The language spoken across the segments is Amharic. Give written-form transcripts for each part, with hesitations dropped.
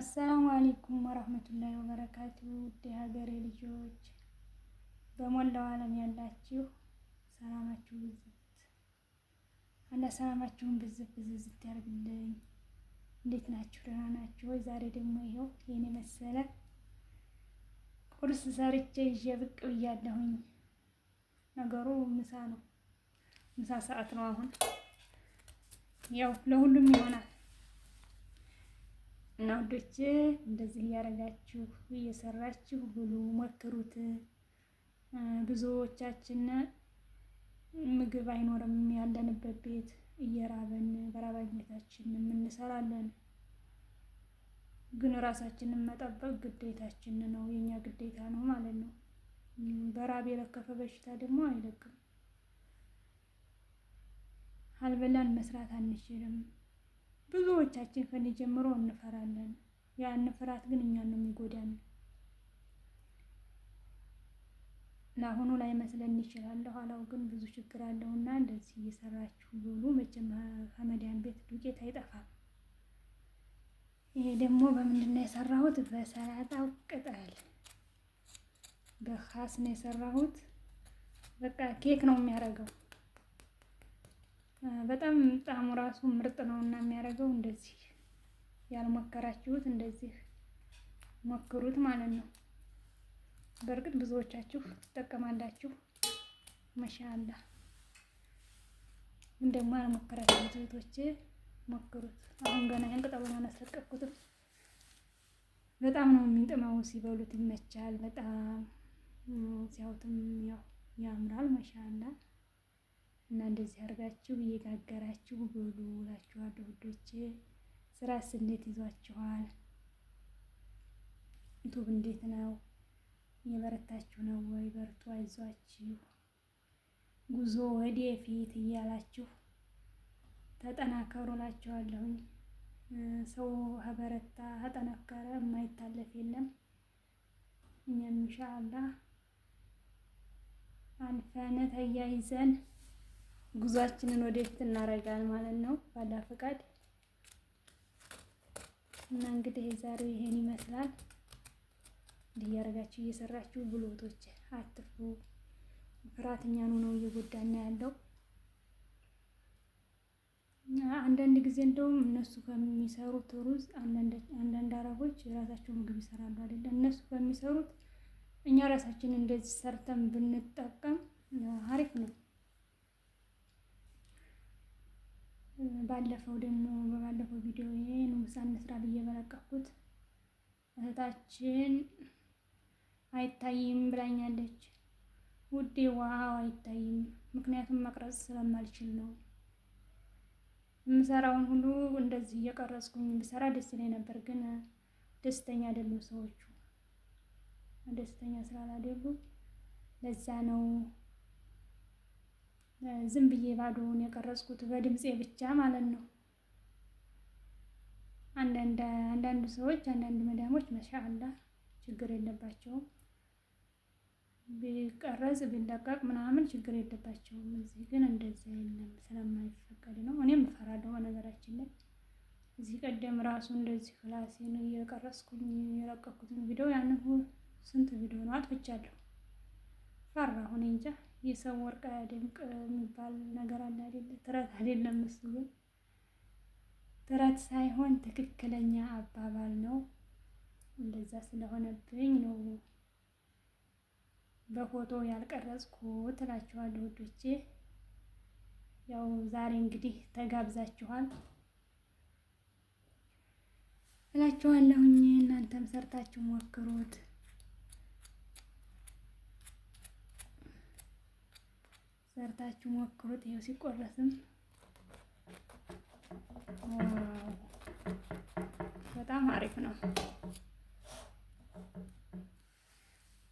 አሰላሙ አለይኩም ወራህመቱላሂ ወበረካቱ። ውድ ሀገሬ ልጆች በሞላው ዓለም ያላችሁ ሰላማችሁ ብዝት ሰላማችሁን ብዝት ብዝት ያርግልኝ። እንዴት ናችሁ? ደህና ናችሁ ወይ? ዛሬ ደግሞ ይኸው የኔ መሰለ ቁርስ ሰርቼ ይዤ ብቅ ብያለሁኝ። ነገሩ ምሳ ነው፣ ምሳ ሰዓት ነው አሁን። ያው ለሁሉም ይሆናል እና ወዶቼ እንደዚህ እያደረጋችሁ እየሰራችሁ ብሉ፣ ሞክሩት። ብዙዎቻችን ምግብ አይኖርም ያለንበት ቤት እየራበን በራባኝነታችን እንሰራለን። ግን ራሳችንን መጠበቅ ግዴታችን ነው፣ የኛ ግዴታ ነው ማለት ነው። በራብ የለከፈ በሽታ ደግሞ አይለቅም። አልበላን መስራት አንችልም። ብዙዎቻችን ከኔ ጀምሮ እንፈራለን። ያን ፍርሃት ግን እኛን ነው የሚጎዳን። ለአሁኑ ላይ መስለን ይችላል፣ ኋላው ግን ብዙ ችግር አለውና እንደዚህ እየሰራችሁ ብሉ። መቼም ከመዳን ቤት ዱቄት አይጠፋም። ይሄ ደግሞ በምንድን ነው የሰራሁት? በሰላጣው ቅጠል በኻስ ነው የሰራሁት። በቃ ኬክ ነው የሚያደርገው። በጣም ጣዕሙ ራሱ ምርጥ ነው እና የሚያደርገው። እንደዚህ ያልሞከራችሁት እንደዚህ ሞክሩት ማለት ነው። በእርግጥ ብዙዎቻችሁ ትጠቀማላችሁ። ማሻአላህ። ግን ደግሞ ያልሞከራችሁት እህቶቼ ሞክሩት። አሁን ገና ያን ቅጠሉን አላስለቀኩትም። በጣም ነው የሚጥመው፣ ሲበሉት ይመቻል። በጣም ሲያዩትም ያው ያምራል። ማሻአላህ። እና እንደዚህ አድርጋችሁ እየጋገራችሁ ብሉ እላችኋለሁ ውዶቼ። ስራስ እንዴት ይዟችኋል? ዩቱብ እንዴት ነው? እየበረታችሁ ነው ወይ? በርቱ፣ አይዟችሁ፣ ጉዞ ወደፊት እያላችሁ ተጠናከሩ እላችኋለሁኝ። ሰው ከበረታ ከጠነከረ የማይታለፍ የለም። እኛም ኢንሻአላህ አልፈን ተያይዘን ጉዟችንን ወደፊት እናደርጋለን ማለት ነው ባላ ፈቃድ። እና እንግዲህ የዛሬው ይሄን ይመስላል። እንዲህ ያደርጋችሁ እየሰራችሁ ብሎቶች አትፍሩ። ፍርሃት እኛኑ ነው እየጎዳና ያለው። አንዳንድ ጊዜ እንደውም እነሱ ከሚሰሩት ሩዝ አንዳንድ አረቦች የራሳቸው ምግብ ይሰራሉ አይደለ? እነሱ ከሚሰሩት እኛ ራሳችን እንደዚህ ሰርተን ብንጠቀም አሪፍ ነው። በባለፈው ቪዲዮ ይሄን ምሳ እንስራ ብዬ በለቀኩት እህታችን አይታይም ብላኛለች። ውዴ ዋው አይታይም፣ ምክንያቱም መቅረጽ ስለማልችል ነው። የምሰራውን ሁሉ እንደዚህ እየቀረጽኩኝ ብሰራ ደስ ይለኝ ነበር፣ ግን ደስተኛ አይደሉም ሰዎቹ። ደስተኛ ስላላደሉ ለዛ ነው ዝም ብዬ ባዶውን የቀረጽኩት በድምጼ ብቻ ማለት ነው። አንዳንድ ሰዎች አንዳንድ መዳሞች ማሻአላህ ችግር የለባቸውም። ቢቀረጽ ቢለቀቅ ምናምን ችግር የለባቸውም። እዚህ ግን እንደዛ የለም፣ ስለማይፈቀድ ነው። እኔም እፈራለሁ በነገራችን ላይ። እዚህ ቀደም ራሱ እንደዚህ ክላሴን እየቀረጽኩኝ የለቀኩትን ቪዲዮ ያንን ስንት ቪዲዮ ነው አጥፍቻለሁ። ፈራሁ። እኔ እንጃ። የሰው ወርቅ አያደምቅ የሚባል ነገር አለ አይደል? ተረት አይደለም እሱ፣ ግን ተረት ሳይሆን ትክክለኛ አባባል ነው። እንደዛ ስለሆነብኝ ነው በፎቶ ያልቀረጽኩት እላችኋለሁ ውዶቼ። ያው ዛሬ እንግዲህ ተጋብዛችኋል እላችኋለሁኝ። እናንተም ሰርታችሁ ሞክሩት። ሰርታችሁ ሞክሩት። ይሄው ሲቆረስም በጣም አሪፍ ነው።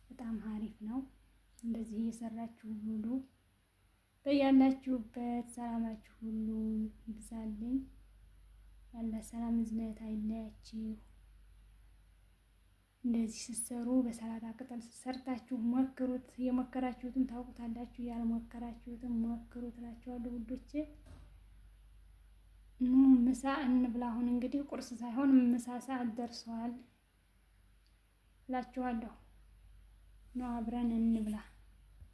በጣም አሪፍ ነው። እንደዚህ እየሰራችሁ ብሉ። በያላችሁበት ሰላማችሁ ሁሉ ይብዛልኝ። ያለ ሰላም እዝነት አይለያችሁ። እንደዚህ ስትሰሩ በሰላጣ ቅጠል ሰርታችሁ ሞክሩት። የሞከራችሁትም ታውቁታላችሁ፣ ያልሞከራችሁትም ሞክሩት እላችኋለሁ ውዶቼ። ኑ ምሳ እንብላ። አሁን እንግዲህ ቁርስ ሳይሆን ምሳ ሰዓት ደርሰዋል እላችኋለሁ። ኑ አብረን እንብላ።